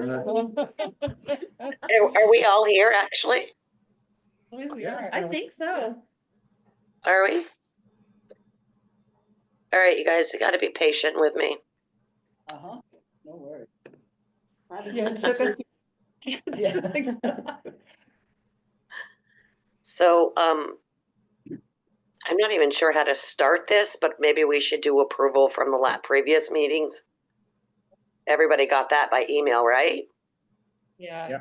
Are we all here, actually? I think so. Are we? All right, you guys, you got to be patient with me. No worries. Yeah, it took us. Yeah. So, I'm not even sure how to start this, but maybe we should do approval from the previous meetings. Everybody got that by email, right? Yeah.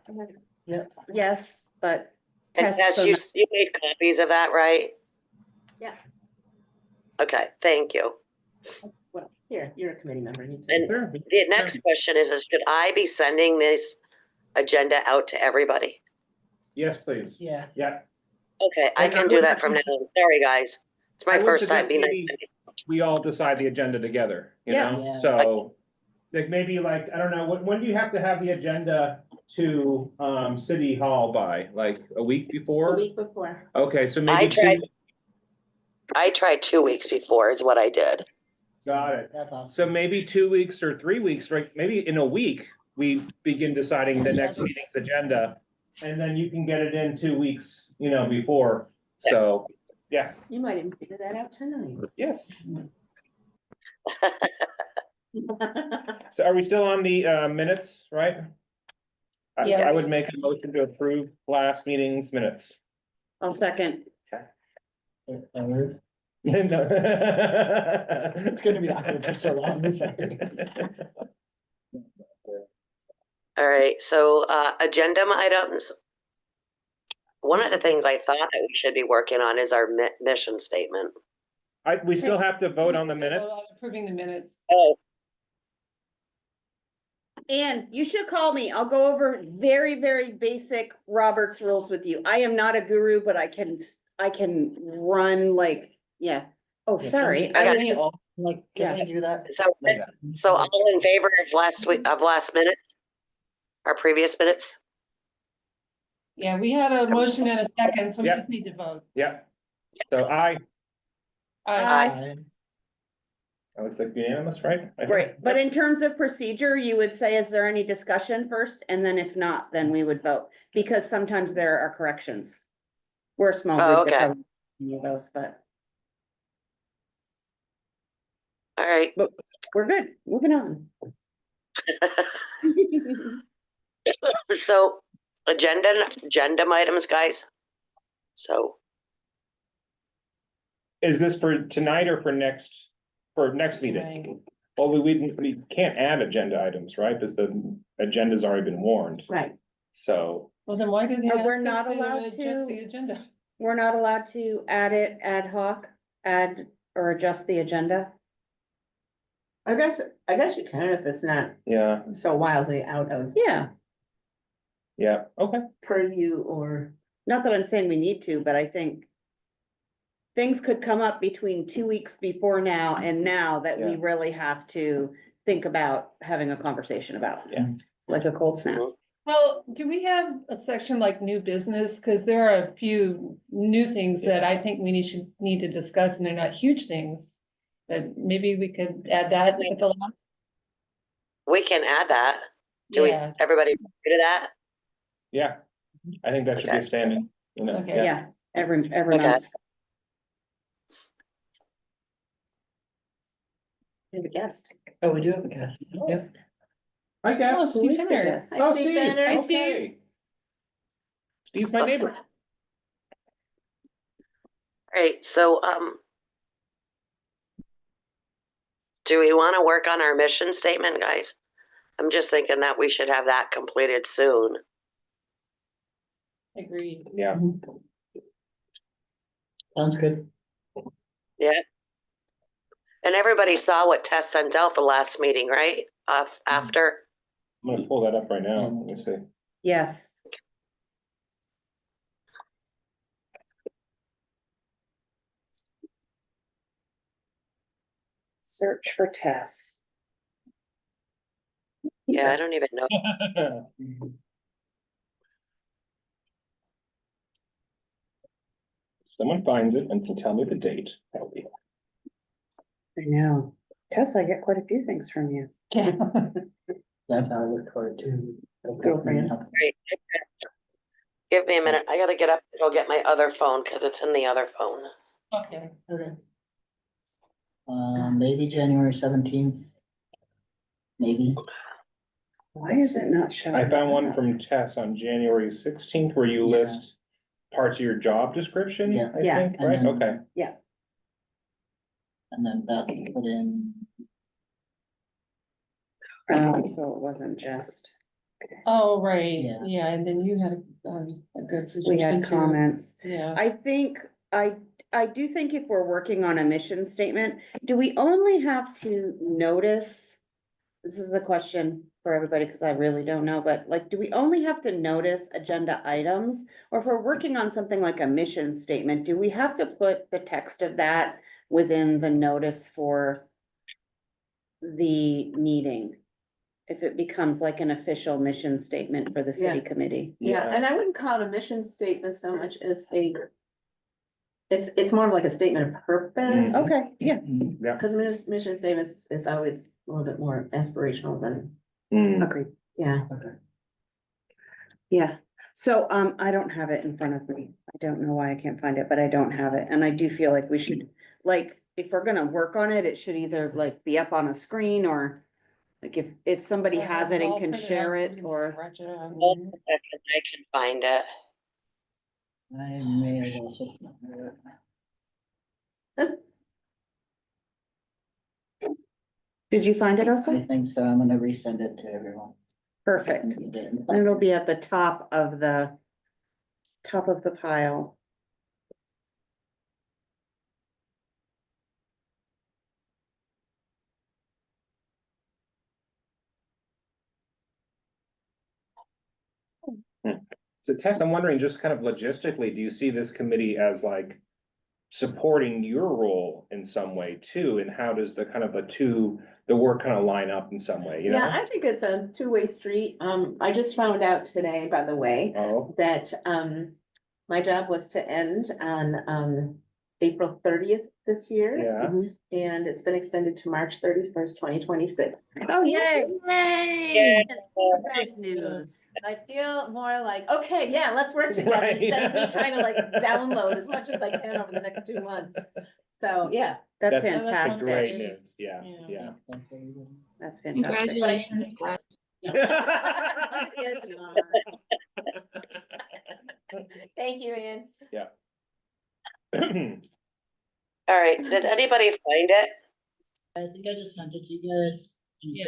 Yes, but And Tess, you made copies of that, right? Yeah. Okay, thank you. Well, here, you're a committee member. You And the next question is should I be sending this agenda out to everybody? Yes, please. Yeah. Yeah. Okay, I can do that from now on. Sorry, guys. It's my first time being. We all decide the agenda together, you know? Yeah. So like maybe like, I don't know, when do you have to have the agenda to City Hall by? Like a week before? A week before. Okay, so maybe I tried 2 weeks before is what I did. Got it. That's awesome. So maybe 2 weeks or 3 weeks, right? Maybe in a week, we begin deciding the next meeting's agenda. And then you can get it in 2 weeks, you know, before. So, yeah. You might even figure that out tonight. Yes. So are we still on the minutes, right? I Yes. would make a motion to approve last meeting's minutes. I'll second. No. It's gonna be awkward for so long. All right, so agenda items. One of the things I thought that we should be working on is our mission statement. We still have to vote on the We have to vote minutes. on Approving the minutes. Oh, And you should call me. I'll go over very, very basic Robert's rules with you. I am not a guru, but I can run like, yeah. Oh, sorry. I was just, Like, Yeah. can I do that? so all in favor of last minute, our previous minutes? Yeah, we had a motion and a second, so we Yep. just need to vote. Yeah. So I Aye. looks like unanimous, right? I think. right. But in terms of procedure, you would say, is there any discussion first? And then if not, then we would vote, because sometimes there are corrections. We're a small Oh, group. that okay. probably any of those, but All right. we're good. Moving on. So agenda items, guys. So Is this for tonight or for next meeting? Well, we can't add agenda items, right? Because the agenda's already been warned. Right. So, Well, then why did they But ask we're us not to allowed adjust to- the agenda? We're not allowed to add it ad hoc, add or adjust the agenda. I guess you can if it's not yeah, so wildly out of Yeah, okay. purview or. not that I'm saying we need to, but I think things could come up between 2 weeks before now and now that we Yeah. really have to think about having a conversation about. Yeah. Like a cold snap. Well, do we have a section like new business? Cause there are a few new things that I think we need to discuss, and they're not huge things. But maybe we could add that at the last. we can add that. Yeah. Everybody agree to that? Yeah, I think that should be a standing, you know, Okay. yeah. Yeah, every Okay. month. We have a guest. Oh, we do have a guest. Yep. I Oh, guess. Steve Who is the Benner. guest? Oh, Steve Steve, Benner. Hi, Steve. okay. Steve's my neighbor. All right, so do we want to work on our mission statement, guys? I'm just thinking that we should have that completed soon. Agreed. Yeah, Sounds good. Yeah. And everybody saw what Tess sent out the last meeting, right? After. I'm gonna pull that up right now, let me see. Yes. Search for Tess. Yeah, I don't even know. Someone finds it and can tell me the date. That'll be. I know. Tess, I get quite a few things from you. That's how I look for it too. Girlfriend. Great. Give me a minute. I gotta get up and go get my other phone because it's in the other phone. Okay. Okay. Maybe January 17th. Maybe. Why is it not showing? I found one up? from Tess on January 16th where you Yeah. list parts of your job description, Yeah. I Yeah. think, And right? then- Okay. And then Beth put in, So it wasn't just, Oh, right, Yeah. yeah, and then you had a good suggestion. we had too. comments. Yeah. I think, I do think if we're working on a mission statement, do we only have to notice? This is a question for everybody, because I really don't know, but like, do we only have to notice agenda items? Or if we're working on something like a mission statement, do we have to put the text of that within the notice for the meeting? If it becomes like an official mission statement for the city committee? Yeah, and I wouldn't call it a mission statement so much as it's more of like a statement of purpose. Mhm. Okay, yeah. Cause mission statements is always a little bit more aspirational than, Mm. Agreed. yeah. Yeah, so, I don't have it in front of me. I don't know why I can't find it, but I don't have it, and I do feel like we should, like, if we're gonna work on it, it should either like be up on a screen or. Like if somebody Or has have it and all can printed share out so it we can or, scratch it out. Hold on a second, I can find it. I may have also. did you find it I also? think so. I'm gonna resend it to everyone. Perfect. And it'll be at the top of the pile. So Tess, I'm wondering, just kind of logistically, do you see this committee as like supporting your role in some way too? And how does the kind of the work kind of line up in some way, you Yeah, know? I think it's a two-way street. I just found out today, by the way, Oh, that, my job was to end on, April 30th this year. yeah. And it's been extended to March 31st, 2026. Oh, yay. Yay. Good news. I feel more like, okay, yeah, let's work together Right. instead of me trying to like download as much as I can over the next 2 months. So, yeah. That's That's fantastic. great It is. news, yeah, Yeah. yeah. That's fantastic. Congratulations, Tess. Thank you, Ian. All right, did anybody find it? I think I just sent it to you guys. Yeah.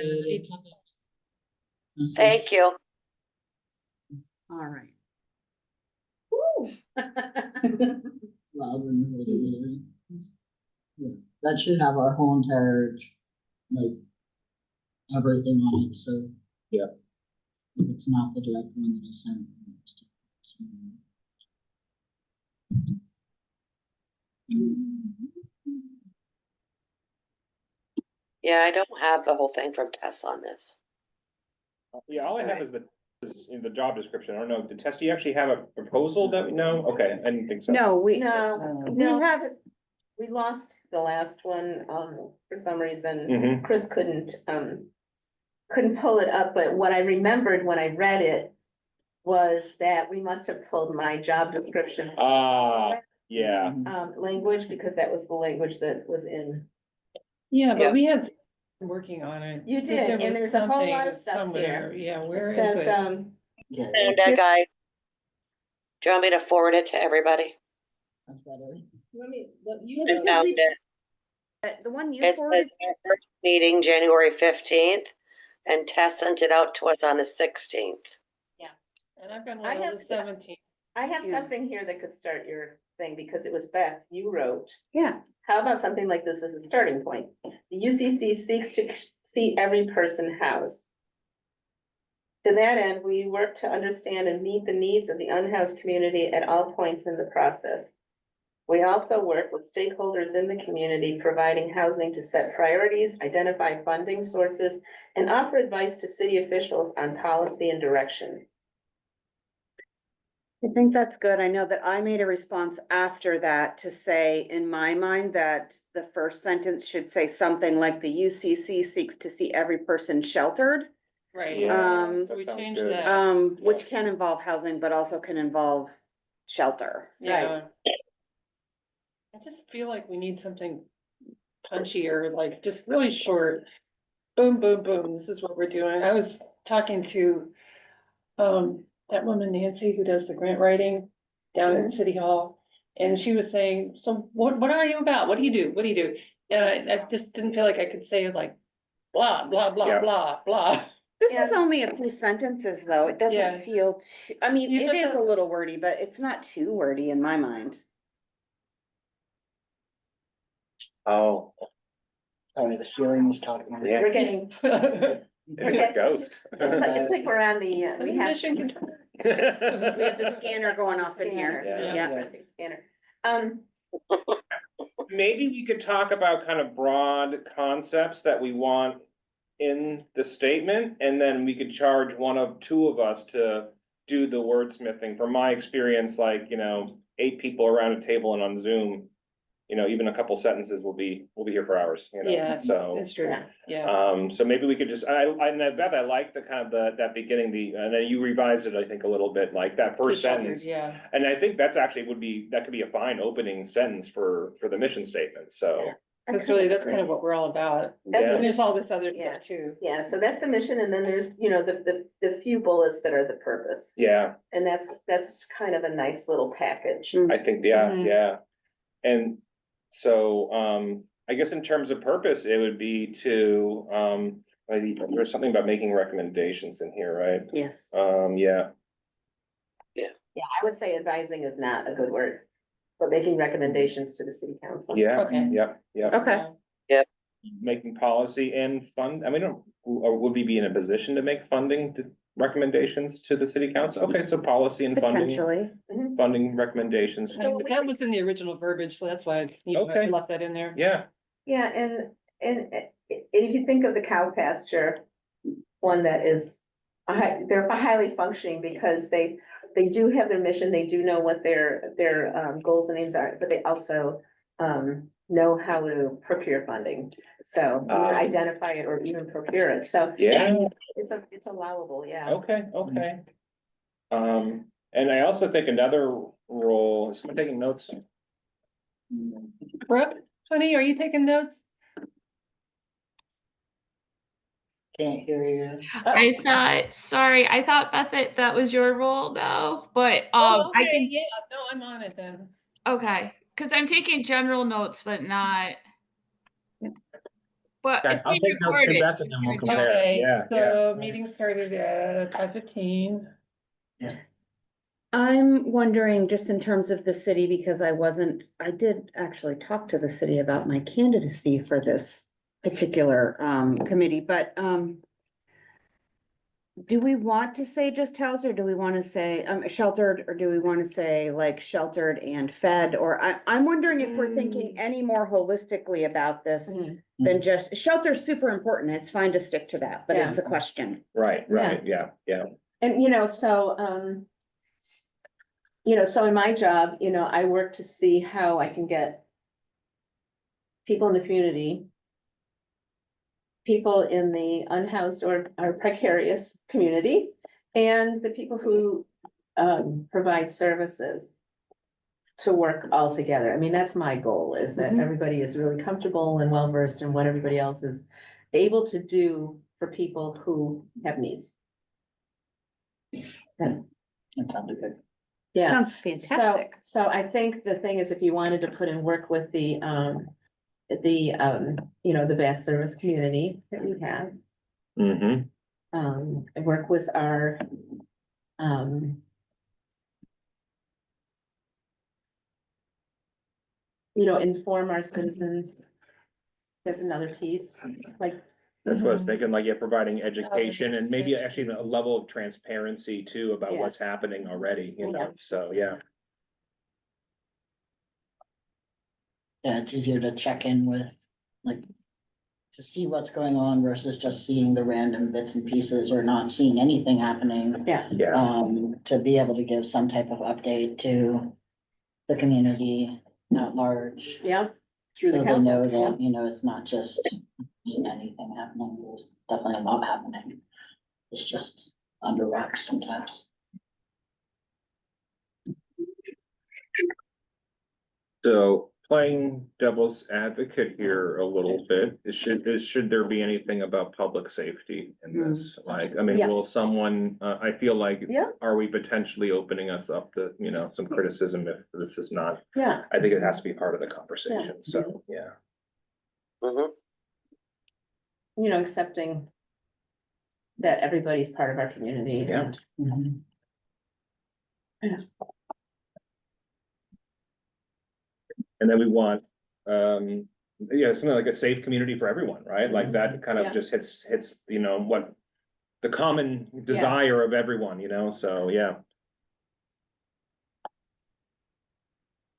Thank you. All right. Well, then what it is. Yeah, that should have our whole entire, like, everything on it, so. Yeah. If it's not the direct one that I sent. it's just- Yeah, I don't have the whole thing from Tess on this. Yeah, all I have is in the job description. I don't know, did Tess, do you actually have a proposal that we know? Okay, I didn't think so. No, we No, have, we lost the last one, for some reason. Mhm. Chris couldn't pull it up, but what I remembered when I read it was that we must have pulled my job description. Yeah, Language, because that was the language that was in. Yeah, Yeah. but we had working on it. You But did, there and was there's a whole lot something of stuff somewhere. here. Yeah, It where is says, it? Yeah, Found that, guys. Do you want me to forward it to everybody? that's better. I found it. the one you It says forwarded, our first meeting, January 15th, and Tess sent it out to us on the 16th. And I've got I one on have the 17th. I have Yeah. something here that could start your thing, because it was Beth, you wrote. yeah, How about something like this as a starting point? The UCC seeks to see every person housed. To that end, we work to understand and meet the needs of the unhoused community at all points in the process. We also work with stakeholders in the community, providing housing to set priorities, identify funding sources, and offer advice to city officials on policy and direction. I think that's good. I know that I made a response after that to say, in my mind, that the first sentence should say something like the UCC seeks to see every person sheltered. Right. Yeah, So we that sounds changed good. that. which can involve housing, but also can involve shelter. Yeah. I just feel like we need something punchier, like just really short. Boom, boom, boom, this is what we're doing. I was talking to that woman Nancy who does the grant writing down at City Hall. And she was saying, so what are you about? What do you do? What do you do? And I just didn't feel like I could say like blah, blah, blah, Yeah. blah, blah. This Yeah. is only a few sentences, though. It Yeah. doesn't feel too, I mean, You it is a doesn't- little wordy, but it's not too wordy in my mind. Oh, Sorry, the ceiling was talking. yeah. We're getting, It's a ghost. it's like we're on the, we have. Mission control. We have the scanner going off in here. Yeah. Scanner. Maybe we could talk about kind of broad concepts that we want in the statement, and then we could charge one of two of us to do the wordsmithing. From my experience, like, 8 people around a table and on Zoom, even a couple sentences will be here for hours, Yeah, so. it's true, yeah. So maybe we could just, I like the kind of that beginning, and then you revised it, I think, a little bit, like that first Sheltered, sentence. yeah. And I think that's actually that could be a fine opening sentence for the mission statement, so. Cause really, that's kind of what we're all about. That's Yeah. And there's all this other Yeah. stuff too. Yeah, so that's the mission, and then there's, the few bullets that are the purpose, Yeah, and that's kind of a nice little package. I think, yeah, Mhm. yeah. And so, I guess in terms of purpose, it would be to, maybe there's something about making recommendations in here, right? Yes. Yeah, Yeah, I would say advising is not a good word, but making recommendations to the city council. yeah, Okay. yeah, yeah. Okay. Making policy and fund, I mean, or would we be in a position to make recommendations to the city council? Okay, so policy and Potentially. funding recommendations. That was in the original verbiage, so that's why I Okay. left that in there. Yeah, Yeah, and if you think of the cow pasture, one that is, they're highly functioning because they do have their mission, they do know what their goals and aims are, but they also know how to procure funding. So either identify it or even procure it, so. Yeah. It's allowable, yeah. okay, okay. And I also think another role, is someone taking notes? Brooke, honey, are you taking notes? Can't hear you. I thought Beth, that was your role though, but Oh, I okay, can, yeah, no, I'm on it then. okay, because I'm taking general notes, but not. But Okay, it's I'll being take notes too, recorded. Beth, and then we'll Gonna compare. judge. Okay, Yeah, so meeting started at 5:15. I'm wondering, just in terms of the city, because I did actually talk to the city about my candidacy for this particular committee, but do we want to say just housed, or do we want to say sheltered, or do we want to say like sheltered and fed? Or I'm wondering if we're thinking any more holistically about this than just shelter's super important. It's fine to stick to that, but it's a question. right, yeah. And, so in my job, I work to see how I can get people in the community, people in the unhoused or precarious community, and the people who provide services to work all together. I mean, that's my goal, is that everybody is really comfortable and well-versed in what everybody else is able to do for people who have needs. That sounded good. Yeah. Sounds fantastic. So I think the thing is, if you wanted to put in work with the vast service community that we have, Mm-hmm. work with our, inform our citizens. That's another piece, like, That's what I was thinking, like, providing education and maybe actually a level of transparency too about what's happening already, so, yeah. Yeah, it's easier to check in with, like, to see what's going on versus just seeing the random bits and pieces or not seeing anything happening. yeah, To be able to give some type of update to the community at large. yeah, through the So they council. know that, it's not just, isn't anything happening, there's definitely a lot happening. It's just under wraps sometimes. So playing devil's advocate here a little bit, should there be anything about public safety in this? Like, I mean, Yeah. will someone, I feel like, Yeah. are we potentially opening us up to, some criticism if this is not? Yeah. I think it has to be part of the conversation, so, yeah. Mhm. Accepting that everybody's part of our community. Yeah. And And then we want, something like a safe community for everyone, right? Like that kind Yeah. of just hits, what the common desire of everyone, so, yeah.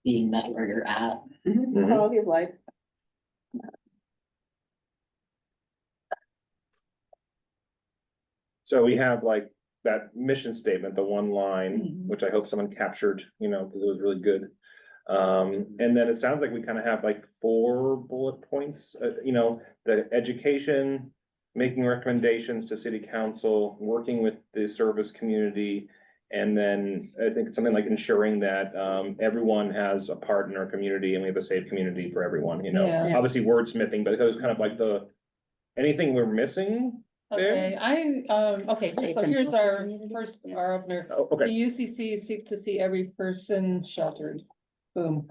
Being met where you're at. Mhm. Quality of life. So we have like that mission statement, the one line, Mhm. which I hope someone captured, because it was really good. And then it sounds like we kind of have like 4 bullet points, the education, making recommendations to city council, working with the service community. And then I think something like ensuring that everyone has a part in our community and we have a safe community for everyone, Yeah. Obviously wordsmithing, but it was kind of like anything we're missing there? Okay, okay, Safe so and here's healthy our community. first, Yeah. our opener. Oh, The okay. UCC seeks to see every person sheltered. Boom.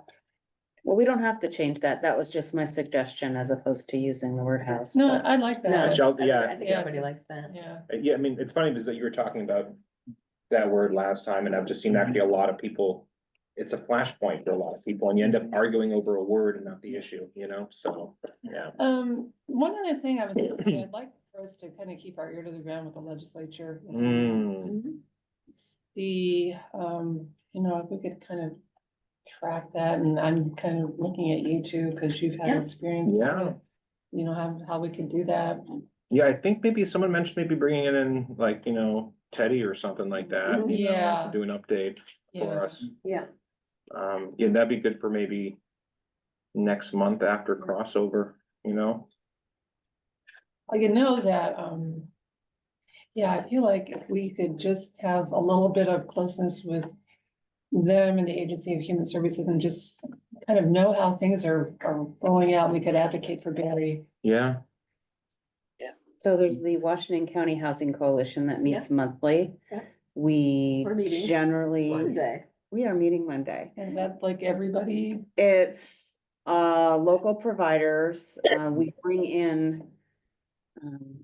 Well, we don't have to change that. That was just my suggestion as opposed to using the word house. No, but- I like No, that. Yeah. I think Yeah. everybody likes that. Yeah, Yeah, I mean, it's funny because you were talking about that word last time, and I've just seen actually a lot of people. It's a flashpoint for a lot of people, and you end up arguing over a word and not the issue, so, yeah. one other thing I was thinking, I'd like for us to kind of keep our ear to the ground with the legislature. See, if we could kind of track that, and I'm kind of looking at you too, because you've had Yeah. experience. with Yeah. it. How we could do that. Yeah, I think maybe someone mentioned maybe bringing it in, like, Teddy or something like that, Yeah. to do an update for Yeah. us. Yeah. Yeah, that'd be good for maybe next month after crossover, I can know that, yeah, I feel like if we could just have a little bit of closeness with them and the Agency of Human Services and just kind of know how things are rolling out, we could advocate for Barre. Yeah. So there's the Washington County Housing Coalition that meets monthly. Yeah. We We're meeting generally, Monday. we are meeting Monday. Is that like everybody? It's local providers. We bring in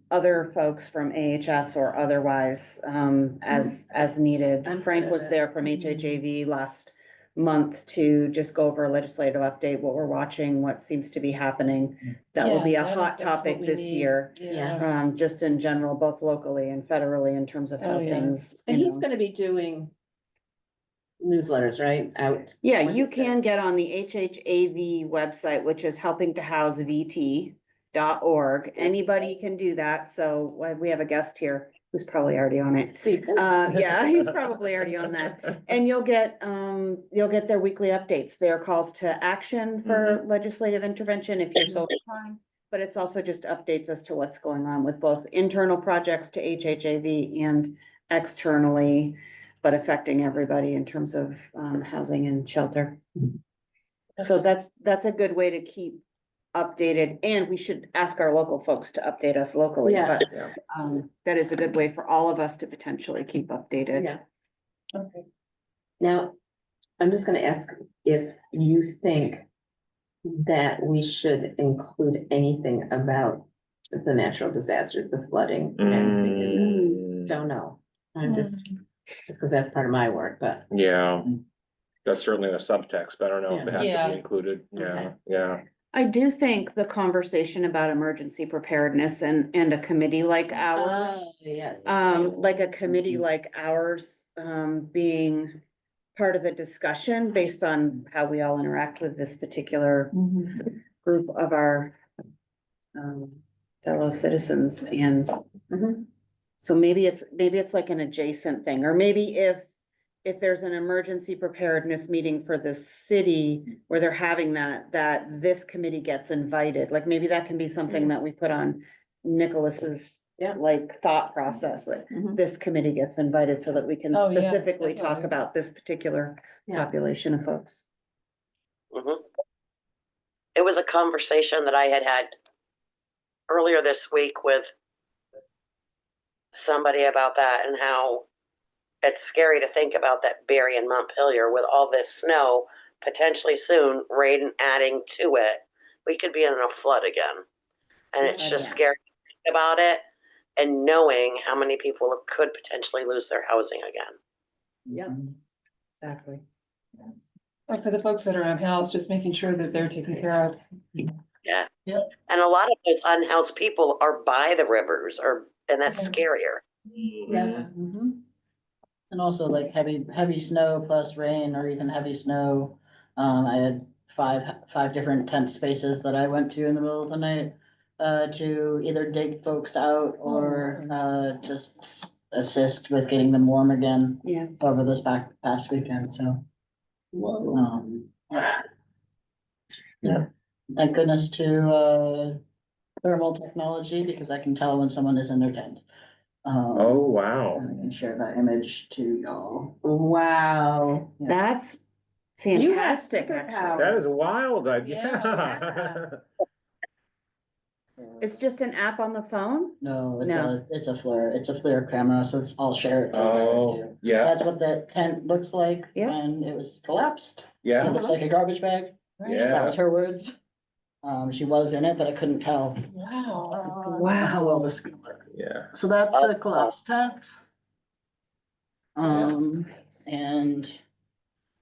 other folks from AHS or otherwise as needed. I'm Frank good was at there from HHAV last month to just go over a legislative update, what we're watching, what seems to be happening. That will be a Yeah, hot that's what topic we this need. year. Yeah. Just in general, both locally and federally in terms of how Oh, yeah. things. And you he's know. gonna be doing newsletters, right? Out. Yeah, What you is it? can get on the HHAV website, which is helping to house VT.org. Anybody can do that. So we have a guest here who's probably already on it. Yeah, he's probably already on that. And you'll get their weekly updates. There are calls to action for legislative intervention if you're so inclined. But it's also just updates as to what's going on with both internal projects to HHAV and externally, but affecting everybody in terms of housing and shelter. So that's a good way to keep updated, and we should ask our local folks to update us locally, Yeah. but Yeah. that is a good way for all of us to potentially keep updated. Yeah. Okay. Now, I'm just gonna ask if you think that we should include anything about the natural disasters, the flooding. Anything in this. Don't know. I'm just, because that's part of my work, but Yeah, that's certainly a subtext, but I don't know if it has to Yeah. be included, yeah, Okay. yeah. I do think the conversation about emergency preparedness and a committee like ours, yes. like a committee like ours, being part of the discussion based on how we all interact with this particular group of our fellow citizens, and Mhm. so maybe it's like an adjacent thing, or maybe if there's an emergency preparedness meeting for the city where they're having that this committee gets invited, like maybe that can be something that we put on Nicholas's Yeah. like thought process, like Mhm. this committee gets invited so that we can Oh, yeah, specifically talk definitely. about this particular Yeah. population of folks. Mhm. It was a conversation that I had earlier this week with somebody about that and how it's scary to think about that Barre and Montpelier with all this snow potentially soon, rain adding to it. We could be in a flood again. And it's just Yeah. scary to think about it and knowing how many people could potentially lose their housing again. Yeah. Exactly. Like for the folks that are unhoused, just making sure that they're taken care of. Yeah. Yep. And a lot of those unhoused people are by the rivers and that's Yeah. scarier. Yeah. Mhm. And also like heavy snow plus rain or even heavy snow. I had five different tent spaces that I went to in the middle of the night. To either dig folks out or, just assist with getting them warm again Yeah. over this past weekend, so. Yeah, thank goodness to, thermal technology because I can tell when someone is in their tent. Oh, wow. And I can share that image to y'all. Wow. Yeah. That's You have fantastic, actually. superpowers. That is wild, Yeah. It's just an app on the phone? No, No. it's a FLIR camera, so I'll share it. Oh, yeah, That's what the tent looks like Yeah. when it was collapsed. It yeah, looks like a garbage bag. That yeah. was her words. She was in it, but I couldn't tell. Wow. How well this could work. Yeah. So that's a collapsed tent. And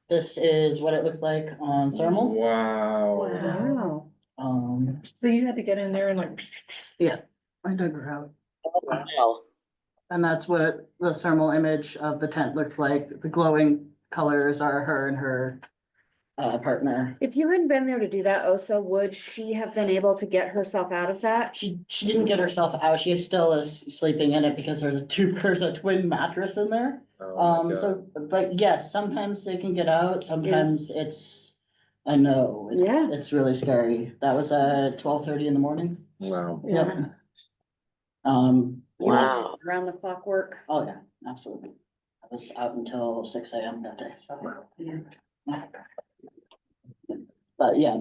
this is what it looked like on thermal. Wow. Wow. So you had to get in there and like, Yeah, I dug her out. Oh, wow. And that's what the thermal image of the tent looked like. The glowing colors are her and her partner. If you hadn't been there to do that, Osa, would she have been able to get herself out of that? She didn't get herself out. She still is sleeping in it because there's a twin mattress in there. Oh my God. So, but yes, sometimes they can get out. Sometimes I know. Yeah. It's really scary. That was at 12:30 in the morning. Wow. Yep. Wow. Around the clock work. Oh, yeah, absolutely. I was out until 6 a.m. that day, so. Yeah. But yeah,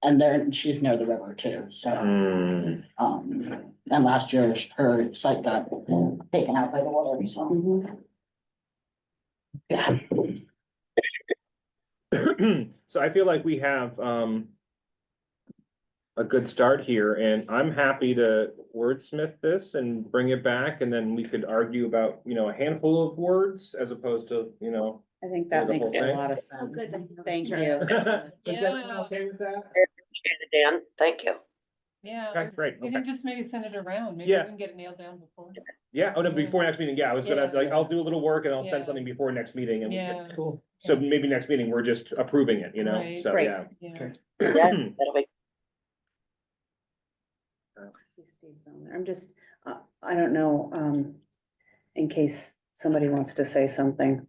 and there, she's near the river too, so, Mm. and last year her site got taken out by the water, so. Mhm. Yeah. So I feel like we have a good start here, and I'm happy to wordsmith this and bring it back, and then we could argue about, a handful of words as opposed to, I think that The makes whole a thing? lot of So sense. good to- Thank Sure. you. Is everyone okay with that? Dan, thank you. yeah. Okay, great, We okay. can just maybe send it around. Maybe Yeah. we can get it nailed down before. Yeah, oh no, before next meeting, yeah, I was gonna, Yeah. I'll do a little work and I'll send Yeah. something before next meeting and. Yeah. Cool. So maybe next meeting, we're just approving it, Right. so, Great. yeah. Yeah. Yeah, that'll be, I see Steve's on there. I'm just, I don't know, in case somebody wants to say something.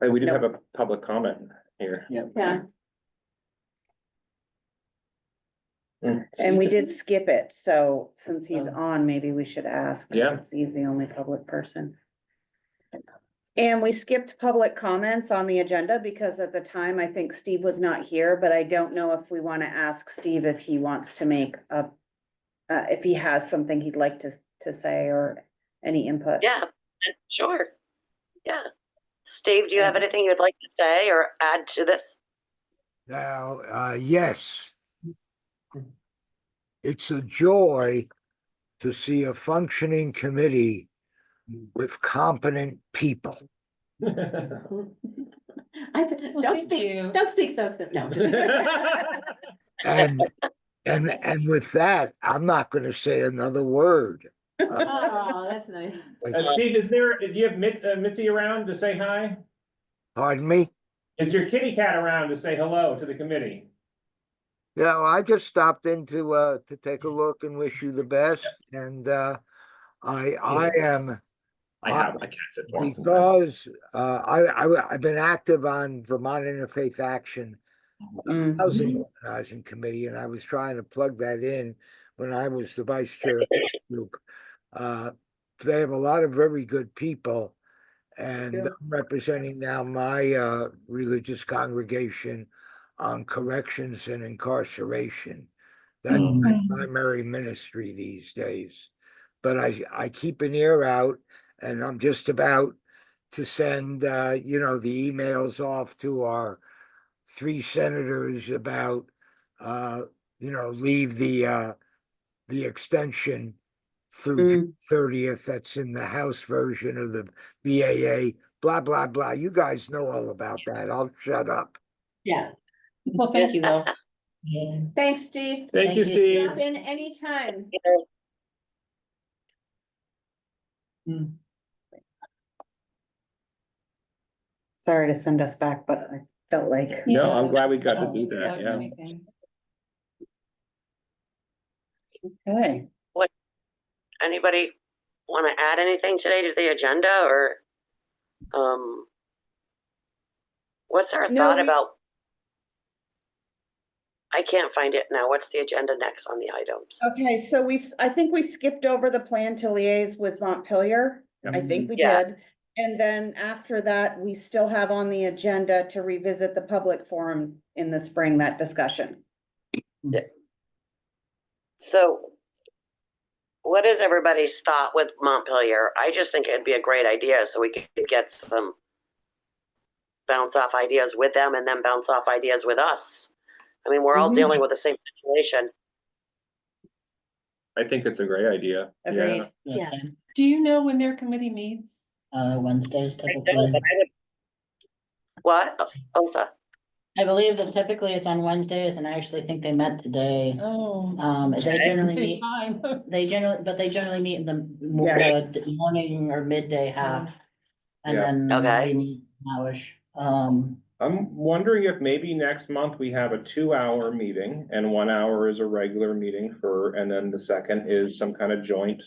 Hey, we did No. have a public comment here. Yep. Yeah. And we did skip it, so since he's Oh. on, maybe we should ask, Yeah. because he's the only public person. And we skipped public comments on the agenda because at the time, I think Steve was not here, but I don't know if we want to ask Steve if he wants to make if he has something he'd like to say or any input. yeah, sure. Yeah. Steve, do you have anything you'd like to say or add to this? Now, yes. It's a joy to see a functioning committee with competent people. Well, Don't thank speak, you. don't speak so soon, no. just- And with that, I'm not gonna say another word. Oh, that's nice. Steve, do you have Mitzi around to say hi? Pardon me? Is your kitty cat around to say hello to the committee? Yeah, well, I just stopped in to take a look and wish you the best, and I am. I have my cats at home. Because I've been active on Vermont Interfaith Action Mhm. Housing Organizing Committee, and I was trying to plug that in when I was the vice chair of this group. They have a lot of very good people. And Yeah. I'm representing now my religious congregation on corrections and incarceration. That's my primary ministry these days. But I keep an ear out, and I'm just about to send the emails off to our 3 senators about leave the extension through June 30th. That's in the House version of the BAA, blah, blah, blah. You guys know all about that. I'll shut up. Yeah. Well, thank you, though. Yeah. Thanks, Steve. Thank you, Steve. Drop in anytime. Sorry to send us back, but I felt like. No, I'm Yeah. glad we got to Oh, do that, without yeah. anything. Okay. Anybody want to add anything today to the agenda or, what's our No, thought we- about? I can't find it now. What's the agenda next on the items? Okay, so I think we skipped over the plan to liaise with Montpelier. I think we Yeah. did. And then after that, we still have on the agenda to revisit the public forum in the spring, that discussion. So what is everybody's thought with Montpelier? I just think it'd be a great idea so we could get some bounce off ideas with them and then bounce off ideas with us. I mean, we're all Mhm. dealing with the same situation. I think it's a great idea. Agreed. Yeah. Do you know when their committee meets? Wednesdays I don't, typically. but I would. What? Osa? I believe that typically it's on Wednesdays, and I actually think they met today. Oh. They generally Big meet, time. they generally meet in the Yeah. morning or midday half. And Yeah. then Okay. we meet nowish. I'm wondering if maybe next month we have a 2-hour meeting and 1 hour is a regular meeting and then the second is some kind of joint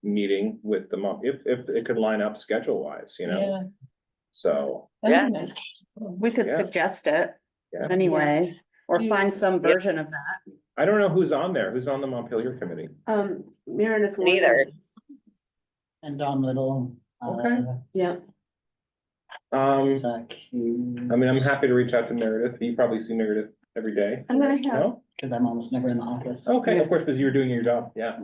meeting with the month, if it could line up schedule wise, Yeah. So, That'd be nice. We could Yeah. suggest it yeah, anyway, or Yeah. find some version of that. I don't know who's on there, who's on the Montpelier committee? Meredith. Neither. Williams. And Don Little. Okay. Yeah. Zach, I mean, I'm happy to reach out to Meredith, you probably see Meredith every day, I'm gonna have. no? cause I'm almost never in the office. Okay, of course, because you were doing your job, yeah.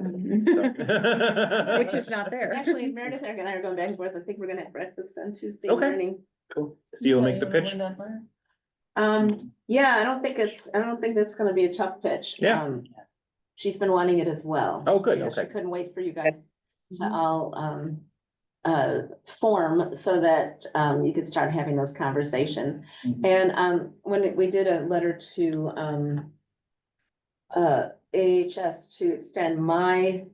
Which is not there. Actually, Meredith and I are going back and forth. I think we're gonna have breakfast on Tuesday Okay. morning. Cool. So you'll make the Yeah, pitch? whenever. Yeah, I don't think that's gonna be a tough pitch. Yeah. She's been wanting it as well. Oh, good, Yeah, She okay. couldn't wait for you guys to all, form so that, you could start having those conversations. Mhm. And, when we did a letter to, AHS to extend my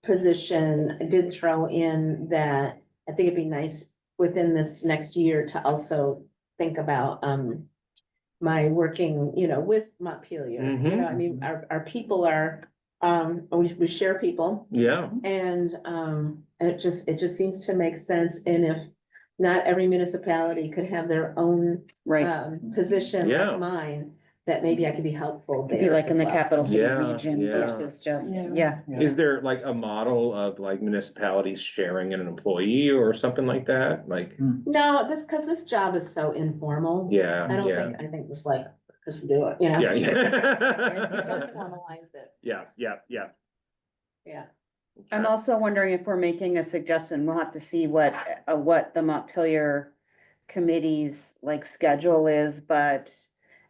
position, I did throw in that I think it'd be nice within this next year to also think about, my working, with Montpelier. I mean, our people are, we share people. Yeah, And it just seems to make sense, and if not every municipality could have their own Right. position Yeah. like mine, that maybe I could be helpful Be there like in as the well. capital city Yeah, region yeah. versus just, Yeah. yeah. is there like a model of like municipalities sharing an employee or something like that, like, No, because this job is so informal. yeah, I don't yeah. think, I think just like, just do it, you know? Yeah, We don't yeah. formalize it, Yeah, yeah. yeah. I'm Okay. also wondering if we're making a suggestion, we'll have to see what the Montpelier committee's like schedule is, but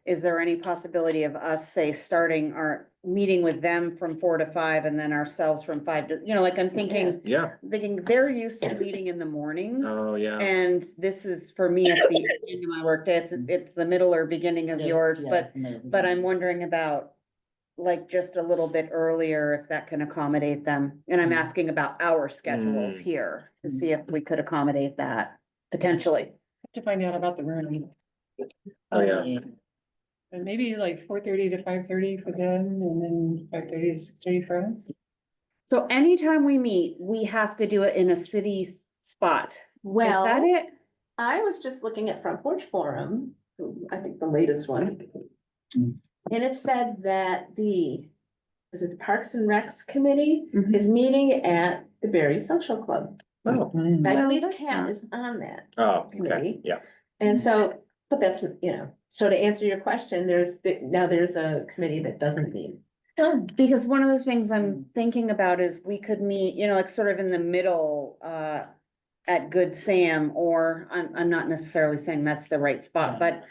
is there any possibility of us, say, starting our meeting with them from 4 to 5 and then ourselves from 5 to, like I'm thinking they're used to meeting in the mornings. Oh, yeah. And this is for me at the end of my workday, it's the middle or beginning of yours, but I'm wondering about like just a little bit earlier, if that can accommodate them. And I'm asking about our schedules here to see if we could accommodate that potentially. Have to find out about the room. Oh, yeah. And maybe like 4:30 to 5:30 for them, and then 5:30 to 6:30 for us. So anytime we meet, we have to do it in a city spot. Is Well, that it? I was just looking at Front Porch Forum, I think the latest one. Mm. And it said that the is it the Parks and Recs Committee Mhm. is meeting at the Barre Social Club. Oh, And I Well, believe that's Pat not- is on that. oh, okay, Committee. yeah. And so, but that's, so to answer your question, now there's a committee that doesn't meet. Because one of the things I'm thinking about is we could meet, like sort of in the middle, at Good Sam, or I'm not necessarily saying that's the right spot, but,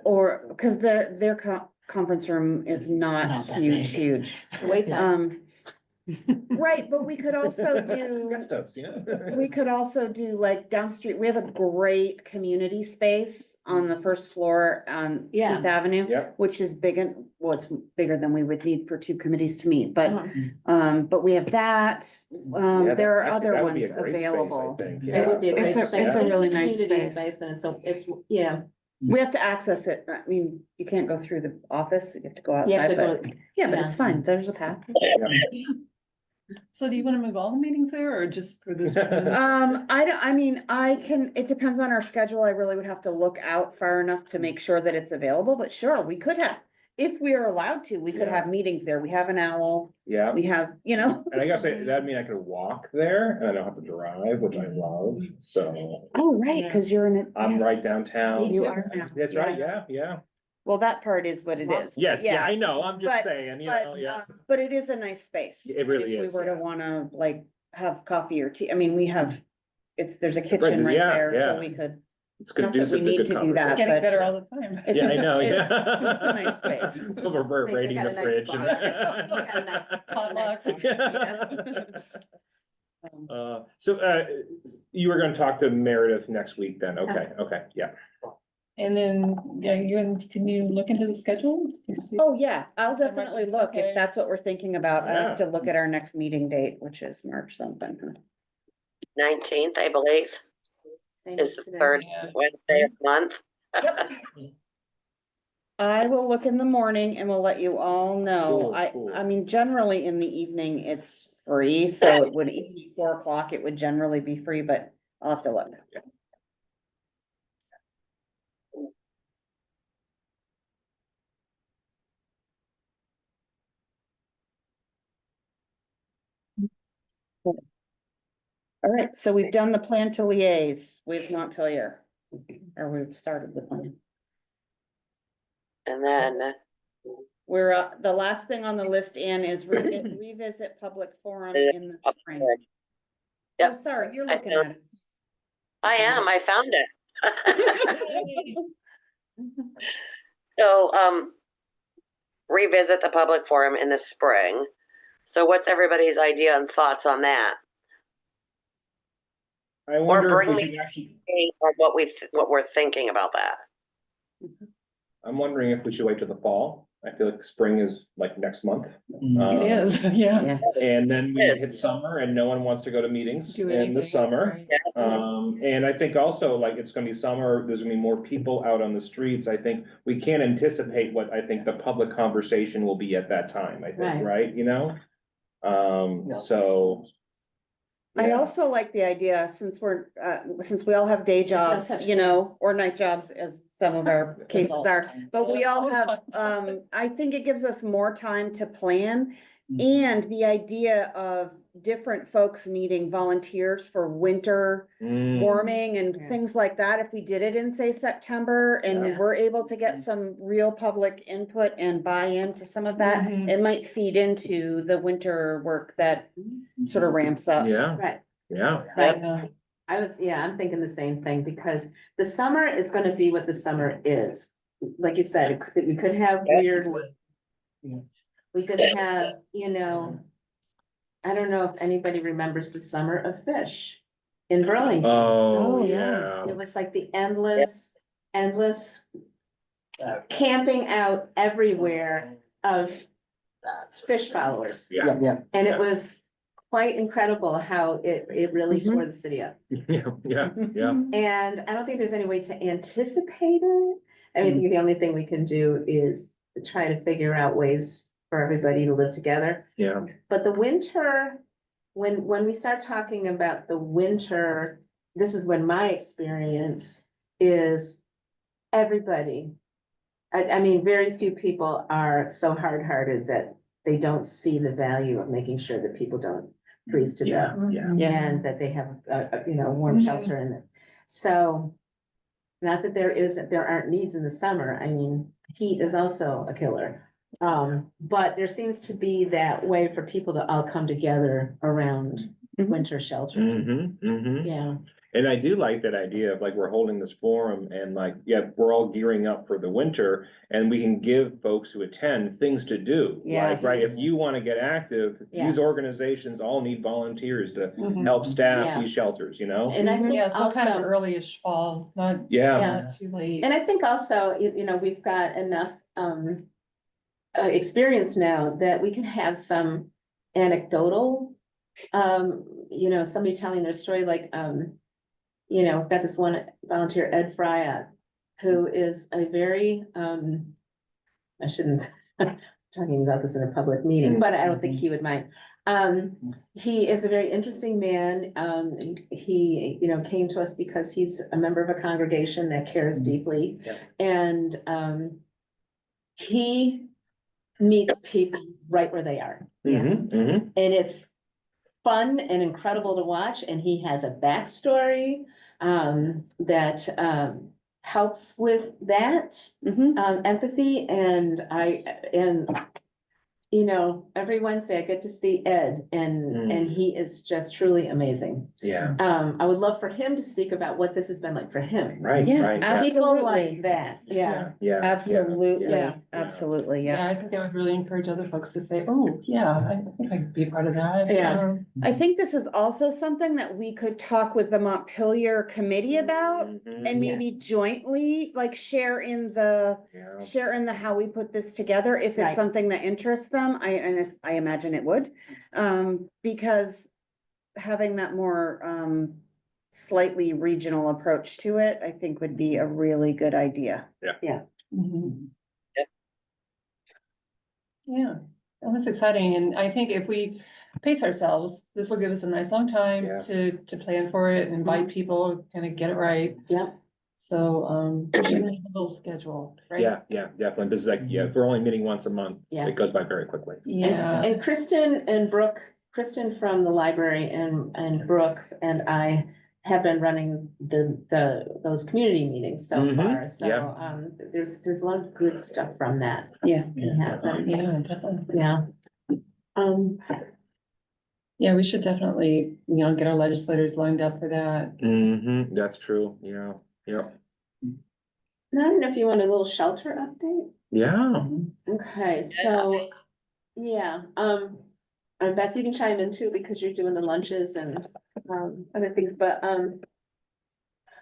or, because their conference room is not Not that huge, big. huge. Wayside. Right, but we could also do, Guest house, you know? we could also do like down street, we have a great community space on the first floor on Yeah. Keith Avenue. Yep. Which is big and, well, it's bigger than we would need for two committees to meet, but, Uh-huh. but we have that, Yeah, there are actually, other that would be a ones great space, I available. think, It yeah, would be a for- great It's a- space. it's a It's really nice community space. And it's, yeah. We have to access it, I mean, you can't go through the office, you have to go You have outside, to but, go, yeah, but it's fine, there's a path. So do you want to move all the meetings there or just for this? one? I mean, it depends on our schedule, I really would have to look out far enough to make sure that it's available, but sure, we could have. If we are allowed to, we could Yeah. have meetings there, we have an owl, Yeah, we have, and I guess that'd mean I could walk there and I don't have to drive, which I love, so Oh, right, Yeah. cause you're in it. I'm yes. right downtown. Me You too. are now. That's right, yeah. Well, that part is what it is. but Yes, yeah, I know, I'm just But- saying, But, but it is a nice space. It really If is, we were to yeah. wanna like have coffee or tea, I mean, we have, there's a kitchen right yeah, there, so yeah. we could. It's Not that we conducive to need good to do that, conversation. Getting better all the time. Yeah, I know, It- yeah. it's a nice space. We're They raiding got the a nice fridge. bar. They got a nice- Potlucks. So, you were gonna talk to Meredith next week then, okay, yeah. And then, yeah, can you look into the schedule? You see- Oh, yeah, I'll How much definitely is- look okay. if that's what we're thinking about. I have to Yeah. look at our next meeting date, which is March something. 19th, I believe, Same is the today. third Yeah. Wednesday of the month. I will look in the morning and we'll let you all know. Cool. I mean, generally in the evening, it's free, so it would, even at 4 o'clock, it would generally be free, but I'll have to look. All right, so we've done the plan to liaise with Montpelier, or we've started the plan. And then, We're, the last thing on the list, Ann, is revisit public forum in the spring. Oh, Yep. sorry, you're I looking found- at it. I found it. So, revisit the public forum in the spring. So what's everybody's idea and thoughts on that? I wonder if bring we me- should actually, Or what we're thinking about that? I'm wondering if we should wait till the fall. I feel like spring is like next month. It is, yeah. Yeah. And then we hit summer and no one wants to go to meetings Do in the anything, summer. right. And I think also like it's gonna be summer, there's gonna be more people out on the streets. I think we can't anticipate what I think the public conversation will be at that time, I think, right? You know? So. I yeah. also like the idea, since we all have day There's no jobs, such or night jobs, as some of our cases are. But we all have, I think it gives us more time to plan. And the idea of different folks needing volunteers for winter Mm, warming and Yeah. things like that. If we did it in, say, September, and we Yeah. were able to get some real public input and buy-in to some of that, Mhm. it might feed into the winter work that sort of ramps up. yeah, Right, yeah. right. Yeah. I'm thinking the same thing, because the summer is gonna be what the summer is. Like you said, we could have weird. We could have, I don't know if anybody remembers the Summer of Fish in Burlington. Oh, Oh, yeah. yeah. It was like the endless camping out everywhere of fish followers. Yeah, And Yeah. it was quite incredible how it really Mhm. tore the city up. yeah. And I don't think there's any way to anticipate it. I mean, I think the only thing we can do is try to figure out ways for everybody to live together. Yeah, But the winter, when we start talking about the winter, this is when my experience is everybody. I mean, very few people are so hard-hearted that they don't see the value of making sure that people don't freeze to Yeah, death. yeah. Yeah. And that they have, you know, warm Mhm. shelter in it. So, not that there aren't needs in the summer, I mean, heat is also a killer. But there seems to be that way for people to all come together around Mhm. winter shelter. Mm-hmm, mm-hmm. Yeah, And I do like that idea of like, we're holding this forum and like, yeah, we're all gearing up for the winter. And we can give folks who attend things to do. Like, Yes. right, if you wanna get active, Yeah. these organizations all need volunteers to Mhm. help staff Yeah. these shelters, you know? and I think Yeah, so kind of also, early-ish fall, not, Yeah, not too late. and I think also, you know, we've got enough, experience now that we can have some anecdotal, you know, somebody telling their story, like, you know, got this one volunteer, Ed Frya, who is a very, I shouldn't, talking about this in a public meeting, but I don't think he would mind. He is a very interesting man. He, you know, came to us because he's a member of a congregation that cares deeply. Yeah. And, he meets people right where they are. mm-hmm, mm-hmm, And it's fun and incredible to watch, and he has a backstory, that, helps with that, Mhm. empathy, and you know, every Wednesday I get to see Ed, and he is just truly amazing. yeah, I would love for him to speak about what this has been like for him. right, Yeah, right. yeah, People absolutely. like that, yeah. Yeah. Absolutely, Yeah. absolutely, yeah. Yeah, I think that would really encourage other folks to say, oh, yeah, I think I could be part of that. Yeah. I think this is also something that we could talk with the Montpelier committee about Mhm, and maybe jointly, like, share in the yeah. how we put this together, if Right. it's something that interests them. I imagine it would. Because having that more, slightly regional approach to it, I think would be a really good idea. Mhm. Yeah, well, that's exciting, and I think if we pace ourselves, this will give us a nice long time Yeah. to plan for it, and invite people, kind of get it right. Yeah. So, we should make a little schedule, right? Yeah, yeah, definitely. This is like, yeah, if we're only meeting once a month, Yeah. it goes by very quickly. Yeah, And Kristen and Brooke, Kristen from the library and Brooke and I have been running those community meetings so Mhm, far, so, yeah. there's a lot of good stuff from that. Yeah. Can happen, yeah, definitely. yeah. Yeah, we should definitely, get our legislators lined up for that. Mm-hmm, that's true, yeah, yeah, Now, I don't know if you want a little shelter update? yeah. Okay, so, yeah, and Beth, you can chime in too, because you're doing the lunches and, other things, but,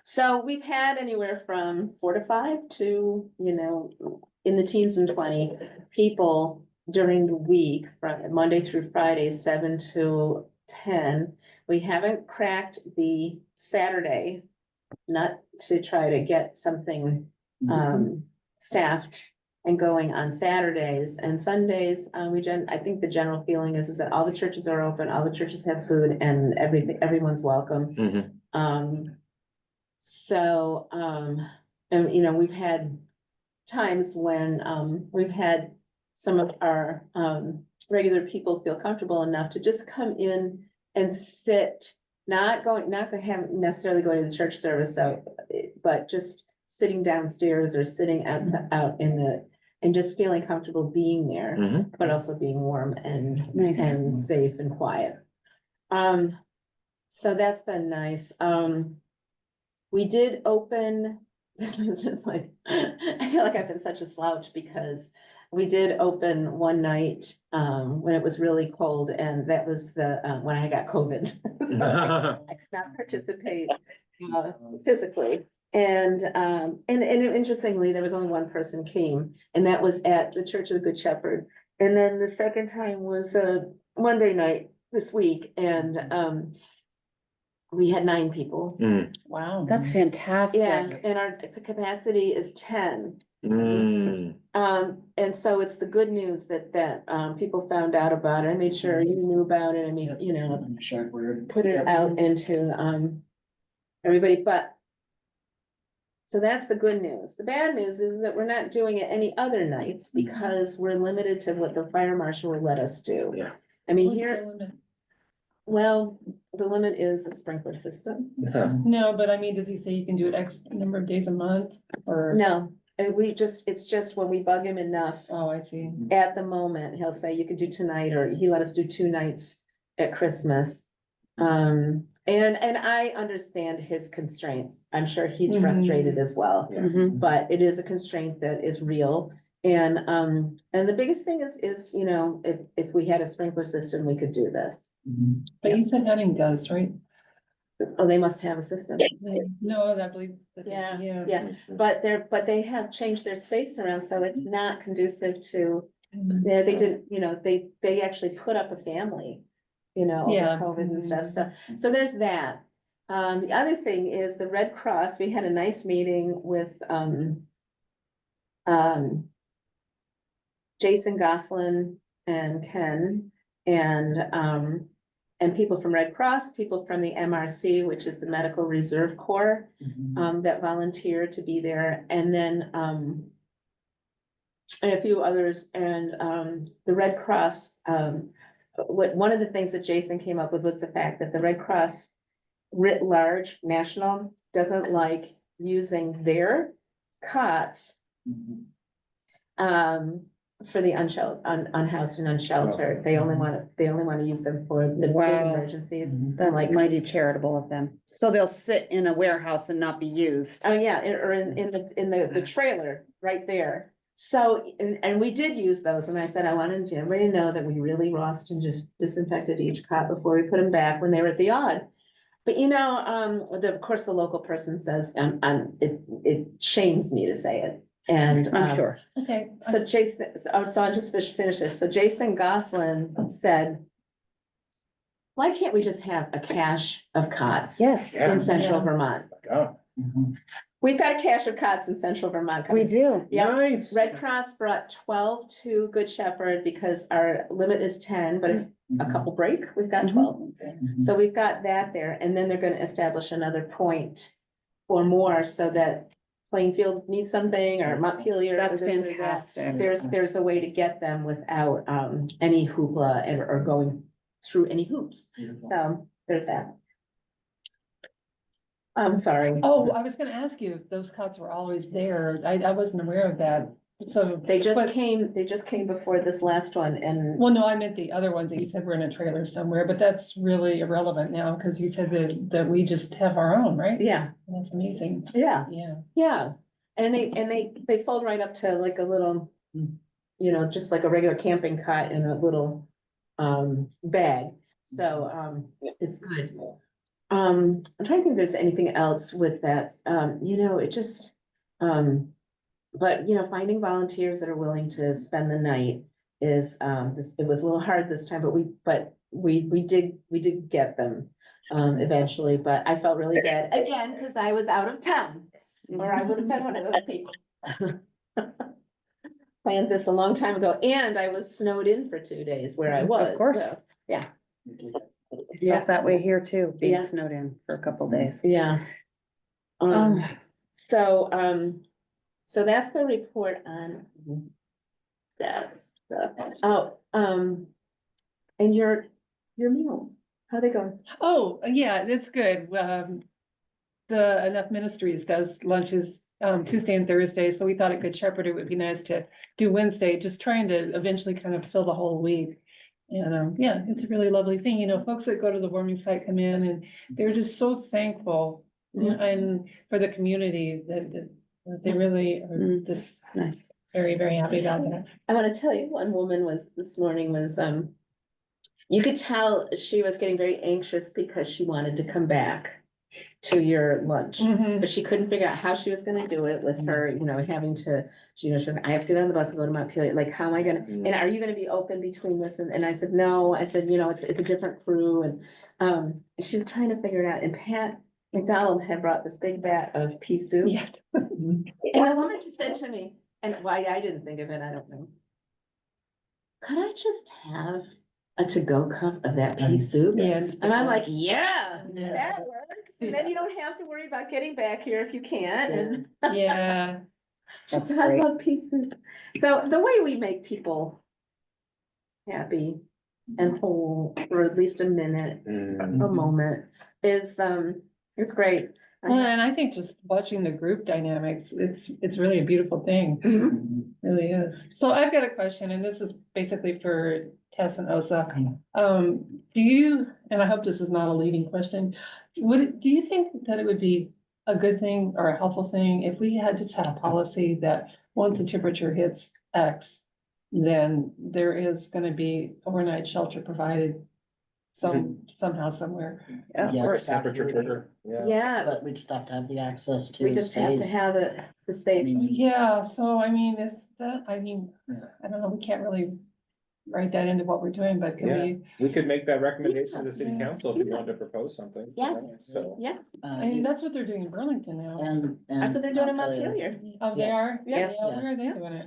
so we've had anywhere from 4 to 5 to, you know, in the teens and 20 people during the week, from Monday through Friday, 7 to 10. We haven't cracked the Saturday, not to try to get something, staffed and going on Saturdays and Sundays. I think the general feeling is that all the churches are open, all the churches have food, and everyone's welcome. Mhm. So, and you know, we've had times when, we've had some of our, regular people feel comfortable enough to just come in and sit, not have necessarily going to the church service, so, but just sitting downstairs or sitting out in and just feeling comfortable being there, Mhm. but also being warm Nice. and safe and quiet. So that's been nice. We did open, this is just like, I feel like I've been such a slouch because we did open one night, when it was really cold, and that was when I got COVID. So I could not participate, physically. And interestingly, there was only one person came, and that was at the Church of the Good Shepherd. And then the second time was Monday night this week, and we had 9 people. Wow. That's fantastic. Yeah, and our capacity is 10. Mm. And so it's the good news that people found out about it. I made sure you knew about it. I mean, you know, put it out into everybody, but So that's the good news. The bad news is that we're not doing it any other nights because we're limited to what the fire marshal will let us do. Yeah. I mean, What's the here, limit? well, the limit is the sprinkler system. No, but I mean, does he say you can do it X number of days a month or? No, and it's just when we bug him enough. Oh, I see. At the moment, he'll say you can do tonight, or he let us do 2 nights at Christmas. And I understand his constraints. I'm sure he's Mhm. frustrated as well, Mhm. but it is a constraint that is real. And the biggest thing is, you know, if we had a sprinkler system, we could do this. But you said Hunting does, right? Oh, they must have a system. No, I believe. that they- Yeah, Yeah. yeah. But they have changed their space around, so it's not conducive to. Mhm. Yeah, they didn't, you know, they actually put up a family, you know, over Yeah. COVID and stuff, so there's that. The other thing is the Red Cross, we had a nice meeting with, Jason Goslin and Ken, and people from Red Cross, people from the MRC, which is the Medical Reserve Corps, that volunteered to be there, and then, and a few others, and the Red Cross, one of the things that Jason came up with was the fact that the Red Cross writ large, national, doesn't like using their cots for the unhoused and unsheltered. They only want to use them for the big Wow. emergencies. That's Like- mighty charitable of them. So they'll sit in a warehouse and not be used. Oh, yeah, or in the trailer right there. So, and we did use those, and I said, I wanted everybody to know that we really washed and just disinfected each cot before we put them back when they were at the odd. But you know, of course, the local person says, it shames me to say it, and. I'm sure. Okay. So Jason, so I'll just finish this. So Jason Goslin said, why can't we just have a cache of cots? Yes, Yeah. In central Yeah. Vermont? Oh, We've got a cache of cots in central Vermont. we do. Yeah. nice. Red Cross brought 12 to Good Shepherd because our limit is 10, but if a couple break, we've got 12. So we've got that there, and then they're gonna establish another point or more so that Plainfield needs something or Montpelier. That's or this or that. fantastic. There's a way to get them without any hoopla or going through any hoops. So there's that. I'm sorry. Oh, I was gonna ask you if those cots were always there. I wasn't aware of that. So. They just but- came before this last one, and Well, no, I meant the other ones that you said were in a trailer somewhere, but that's really irrelevant now because you said that we just have our own, right? yeah, That's amazing. yeah. Yeah. Yeah, and they fold right up to like a little, you know, just like a regular camping cot in a little bag. So it's good. I'm trying to think if there's anything else with that. You know, it just but you know, finding volunteers that are willing to spend the night is it was a little hard this time, but we did get them eventually, but I felt really bad again because I was out of town. Or I would have been one of those people. Planned this a long time ago, and I was snowed in for 2 days where I was. Of course. So, yeah. Felt that way here too, being Yeah. snowed in for a couple days. Yeah. So, so that's the report on that stuff. Oh, and your meals, how they going? Oh, yeah, that's good. The Enough Ministries does lunches, Tuesday and Thursday, so we thought at Good Shepherd it would be nice to do Wednesday, just trying to eventually kind of fill the whole week. And, yeah, it's a really lovely thing, you know, folks that go to the warming site come in and they're just so thankful. And for the community that they really are just Nice. very, very happy about that. I want to tell you, one woman this morning was, you could tell she was getting very anxious because she wanted to come back to your lunch. Mhm. But she couldn't figure out how she was gonna do it with her, you know, having to, you know, she's like, I have to get on the bus and go to Montpelier, like, how am I gonna, and are you gonna be open between this? And I said, no, I said, you know, it's a different crew, and she was trying to figure it out, and Pat McDonald had brought this big vat of pea soup. Yes. And the woman just said to me, and why I didn't think of it, I don't know. Could I just have a to-go cup of that pea soup. Yeah. And I'm like, yeah, Yeah. that works. And then you don't have to worry about getting back here if you can't. And Yeah, just, That's I great. love pea soup. So the way we make people happy and whole for at least a minute, Mm. a moment is, it's great. well, and I think just watching the group dynamics, it's really a beautiful thing. Mhm. Really is. So I've got a question, and this is basically for Tess and Osa. Do you, and I hope this is not a leading question, do you think that it would be a good thing or a helpful thing if we had just had a policy that once the temperature hits X, then there is gonna be overnight shelter provided somehow, somewhere? Yeah, Yeah, or it's Temperature trigger, yeah. Yeah, But we just have to have the access to. we just have to space. have it, the space. Yeah, so I mean, it's that, I mean, I don't know, we can't really write that into what we're doing, but can Yeah. we? We could make that recommendation to the city Yeah. council if you wanted to propose something. Yeah. So. Yeah, I mean, that's what they're doing in Burlington now. And. that's what they're doing in Montpelier. Oh, they Yeah. are? Yes. Yeah, where are they doing it?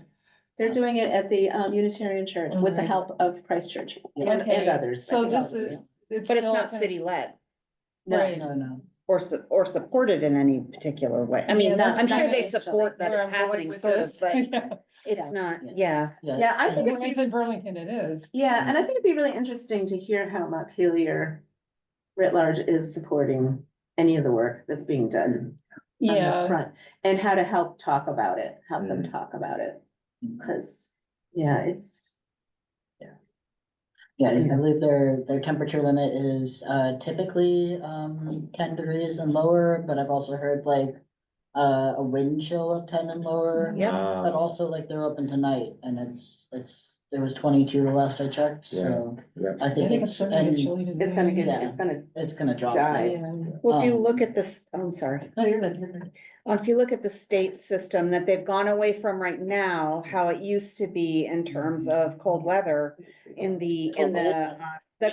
They're doing it at the Unitarian Church with the Okay. help of Christ Church and Okay, others. so I think this all- is, it's But it's still not gonna- city led No, Right. No. or supported in any particular way. I Yeah, mean, that's I'm sure kinda they support that where it's I'm going happening with sort of, this. but Yeah. it's not, Yeah. yeah. Yeah, I think When it's in Burlington, it is. yeah, and I think it'd be really interesting to hear how Montpelier writ large is supporting any of the work that's being done on this Yeah, front, and how to help talk about it, help them talk about it, because, yeah, it's. Yeah, I believe their temperature limit is typically 10 degrees and lower, but I've also heard like a wind chill of 10 and lower. Yep. But also like they're open tonight and it was 22 the last I checked, so Yeah. I I think think it's, it's gonna get and chilly today. It's gonna get, Yeah. it's gonna it's gonna drop. die. Yeah. Well, if you Um, look at this, I'm sorry. No, you're good, you're good. If you look at the state system that they've gone away from right now, how it used to be in terms of cold weather in the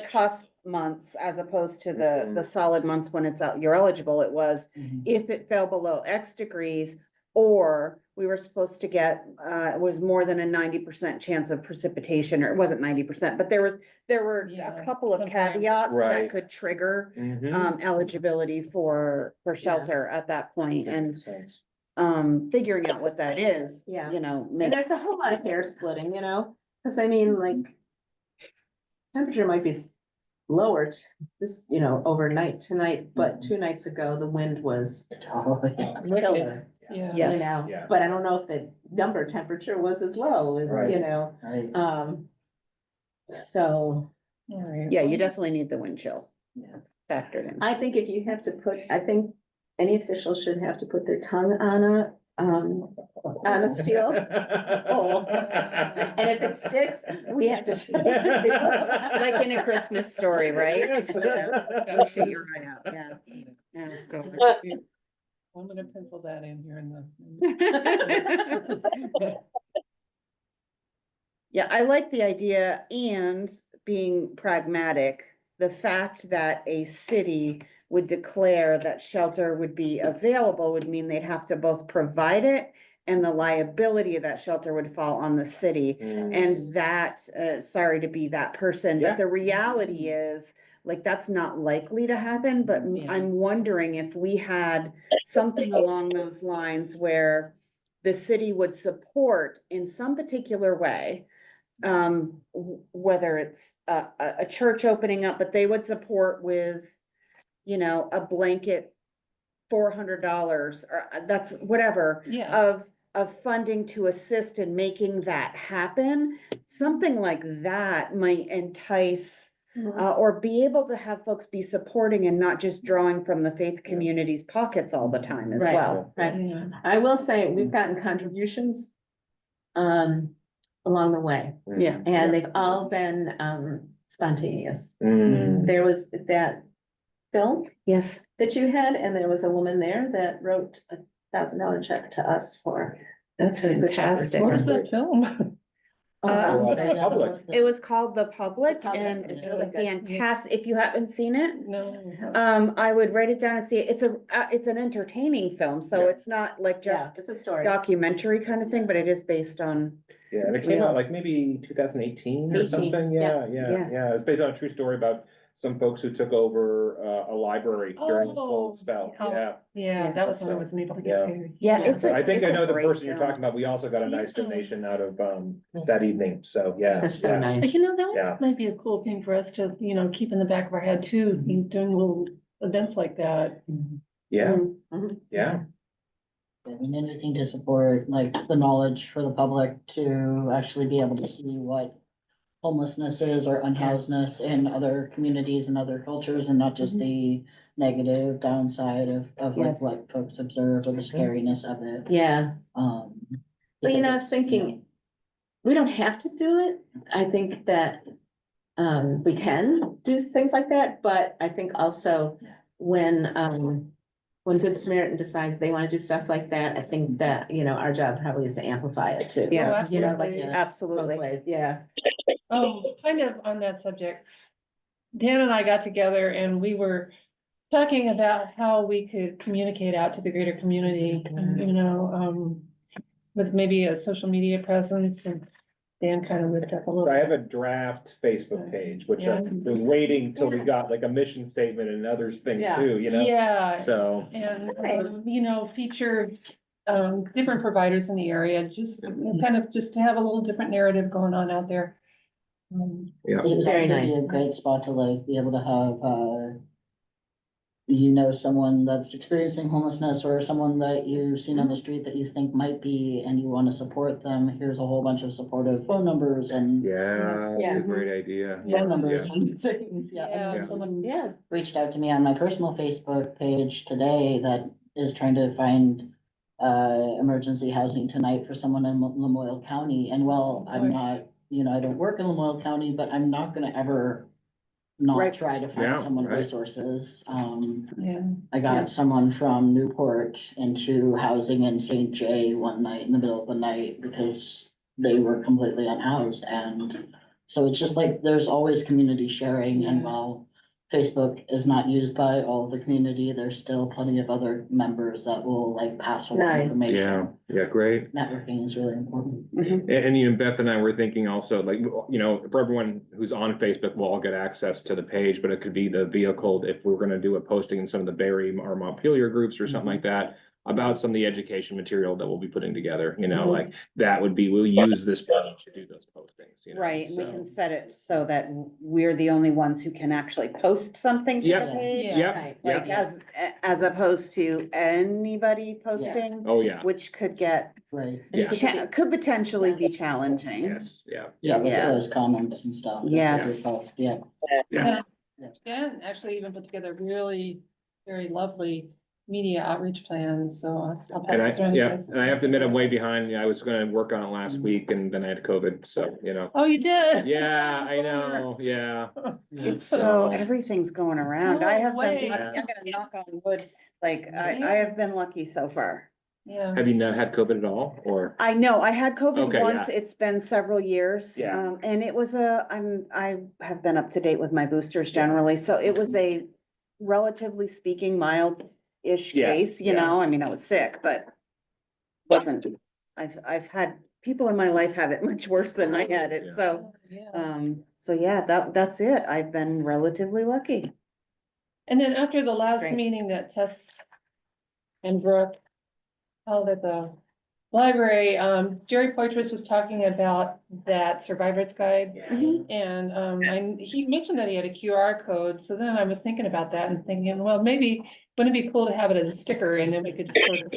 cusp months as opposed to the solid months when it's out, you're eligible, it was Mhm. if it fell below X degrees, or we were supposed to get, it was more than a 90% chance of precipitation, or it wasn't 90%, but there were Yeah, a couple of some parameters. caveats that Right. could trigger Mhm. eligibility for shelter at that point, That and makes sense. figuring out what that is, Yeah. you know, And make, there's a whole lot of hair splitting, you know, because I mean, like, temperature might be lowered this, you know, overnight tonight, but 2 nights ago, the wind was Totally. killer, Yeah. Yes. you know, Yeah. but I don't know if the number temperature was as low as, Right. you know, Right. so. All right. yeah, you definitely need the wind chill Yeah. factored in. I think if you have to put, I think any official should have to put their tongue on a steel. Oh. And if it sticks, we have to. Like in A Christmas Story, right? Yes. You shoot your eye out, yeah. Yeah, go for it. I'm gonna pencil that in here in the. Yeah, I like the idea, and being pragmatic, the fact that a city would declare that shelter would be available would mean they'd have to both provide it, and the liability of that shelter would fall on the city. And that, sorry to be that person, Yeah. but the reality is, like, that's not likely to happen, but Yeah. I'm wondering if we had something along those lines where the city would support in some particular way, whether it's a church opening up, but they would support with, you know, a blanket $400, or that's whatever, Yeah. of funding to assist in making that happen. Something like that might entice, or be able to have folks be supporting and not just drawing from the faith community's pockets all the time as Right. well. Right. Yeah. I will say, we've gotten contributions, along the way, Yeah. and they've all been, spontaneous. Mm. There was that film Yes. that you had, and there was a woman there that wrote $1,000 check to us for. That's Good Shepherd. fantastic. What was that film? Public. It was called The Public, The Public, and it's it's really a good. fantastic, if you haven't seen it, No. I would write it down and see it. It's an entertaining film, so Yeah. it's not like Yeah, just it's a story. documentary kind of thing, but it is based on Yeah, and it came Real. out like maybe 2018 or 18, something. yeah. Yeah. It's based on a true story about some folks who took over a library during the Oh, cold spell. oh, Yeah. Yeah, that was when I So, wasn't able to yeah. get there. Yeah, it's But a- I think it's I a know the great person you're film. talking about. We also got a nice Yeah. donation out of that evening. So yeah. That's so yeah. nice. But you know, that Yeah. might be a cool thing for us to, keep in the back of our head too, doing little events like that. Yeah, Mhm. yeah. I mean, anything to support like the knowledge for the public to actually be able to see what homelessness is or unhousedness in other communities and other cultures and not just the negative downside of like Yes. what folks observe or the scariness of it. Yeah, Um. but you know, I because was it's, thinking, we don't have to do it. I think that we can do things like that, but I think also when Good Samaritan decides they want to do stuff like that, I think that, our job probably is to amplify it too. Yeah. Oh, You know, like absolutely. both Absolutely. ways, yeah. Oh, kind of on that subject. Dan and I got together and we were talking about how we could communicate out to the greater community, with maybe a social media presence, and Dan kind of whipped up a little. I have a draft Facebook page, which Yeah. I've been waiting till we Yeah. got like a mission statement and other things Yeah. too, Yeah, So, and, Nice. feature, different providers in the area, just kind of just to have a little different narrative going on out there. yeah. It would Very also be nice. a great spot to like be able to have, someone that's experiencing homelessness or someone that you've seen on the street that you think might be, and you want to support them. Here's a whole bunch of supportive phone numbers and Yeah, Yeah. that's a great idea. phone numbers Yeah. and things. Yeah, Yeah. and someone Yeah, reached out to me on my personal Facebook page today that is trying to find emergency housing tonight for someone in Lamoille County. And while I'm not, I don't work in Lamoille County, but I'm not gonna ever not Right. try to Yeah, find someone right. resources. Yeah, I got someone from Newport into housing in St. Jay one night in the middle of the night because they were completely unhoused. And so it's just like, there's always community sharing, and Yeah. while Facebook is not used by all of the community, there's still plenty of other members that will like pass along Nice. information. Yeah, great. Networking is really important. And Beth and I were thinking also, like, for everyone who's on Facebook, we'll all get access to the page, but it could be the vehicle if we're gonna do a posting in some of the Barre or Montpelier groups or something like that, about some of the education material that we'll be putting together, like, that would be, we'll use this page to do those postings, Right, and we so. can set it so that we're the only ones who can actually post something to the Yep. page. Yeah. right. Like as opposed to anybody posting, Oh, yeah, which could get, Right. yeah, could potentially be challenging. yes, yeah. Yeah, look at Yeah. those comments and stuff. Yes. Yeah. Yeah. Dan actually even put together really very lovely media outreach plans, so I'll And pass it around to you guys. and I have to admit, I'm way behind. I was gonna work on it last week and then I had COVID, so, Oh, you did? Yeah, I know, yeah. It's So- so, everything's going around. I No have been, way. lucky. I'm gonna knock on wood, like, I have been lucky so far. Yeah. Have you not had COVID at all, or? I know, I had Okay, COVID once, it's been several years. Yeah. And it was I have been up to date with my boosters Yeah. generally, so it was a relatively speaking mild-ish Yeah, case, yeah. I mean, I was sick, but wasn't, I've had people in my life have it much worse than I had it, Yeah. so, Yeah. so yeah, that's it. I've been relatively lucky. And then after the last Great. meeting that Tess and Brooke held at the library, Jerry Poitras was talking about that survivor's guide. And, he mentioned that he had a QR code, so then I was thinking about that and thinking, well, maybe, wouldn't it be cool to have it as a sticker, and then we could just sort of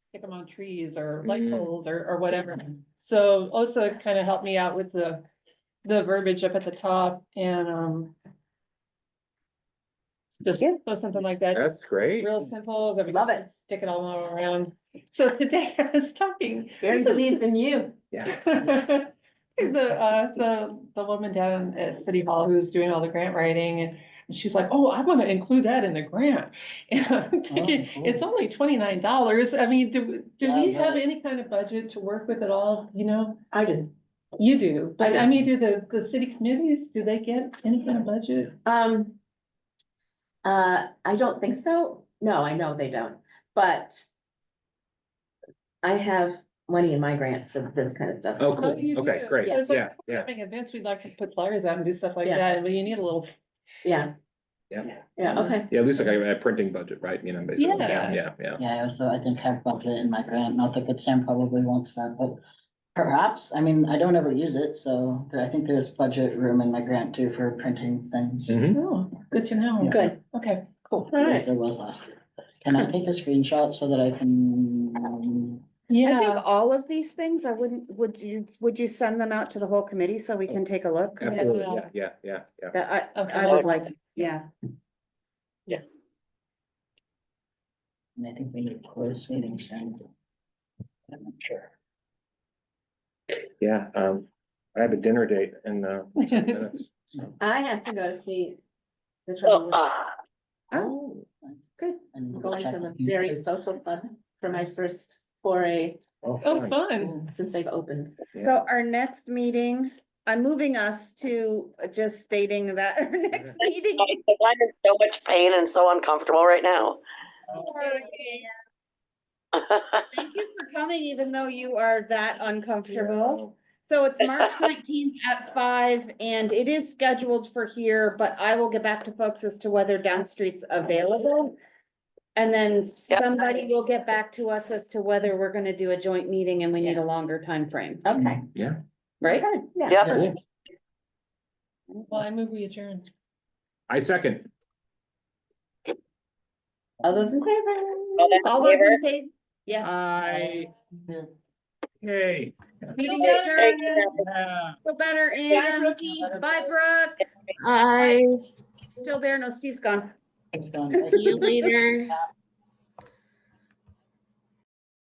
stick them on trees or light poles or whatever. So also kind of helped me out with the verbiage up at the top, and, just Yeah. so something like that. That's great. Real simple, that we Love can it. just stick it all around. So today I was talking. Barry believes in you. The woman down at City Hall who's doing all the grant writing, and she's like, oh, I wanna include that in the grant. And I'm thinking, cool. it's only $29. I mean, do Yeah, we have but- any kind of budget to work with at all, I do. You do, but I do. mean, do the city committees, do they get any kind of budget? I don't think so. No, I know they don't, but I have money in my grant for this kind of stuff. Oh, Oh, cool. you Okay, do. great. It's like Yeah, yeah. Having events, we'd like to put flyers out and do stuff like Yeah. that, but you need a little. Yeah. Yeah. Yeah, okay. Yeah, at least like a printing budget, right? You know, basically. Yeah. Yeah. Yeah, I also, I think have budget in my grant, not that Good Sam probably wants that, but perhaps, I mean, I don't ever use it, so I think there's budget room in my grant too for printing things. Mhm. Oh, good to know. Good. Okay, cool. All Yes, right. there was last year. Can I take a screenshot so that I can? I think Yeah, all of these things, I wouldn't, would you send them out to the whole committee so we can take a look? Absolutely. Yeah. Yeah. That Okay. I would like, yeah. And I think we need closed meetings and. I'm not sure. Yeah. I have a dinner date in 10 minutes. So. I have to go see the Well, trouble Oh, good. And with going check to the with you Jerry kids. Social Club for my first foray oh, fun. fun. since they've opened. So our next meeting, I'm moving us to just stating that our next meeting. I'm in so much pain and so uncomfortable right now. Thank you for coming, even though you are that uncomfortable. So it's March 19th at 5 and it is scheduled for here, but I will get back to folks as to whether Down Street's available. And then somebody will get back to us as to whether we're gonna do a joint meeting and we need a longer time frame, Okay. Yeah. right? Yeah. Yep. Cool. Well, I move we adjourn. I second. All those in favor? All those in favor? Yeah. I. Hey. Meeting Thank adjourned. you. Yeah. Feel better, Anne. Bye, Brooke. Bye. Still there? No, Steve's gone. It's done. See you later.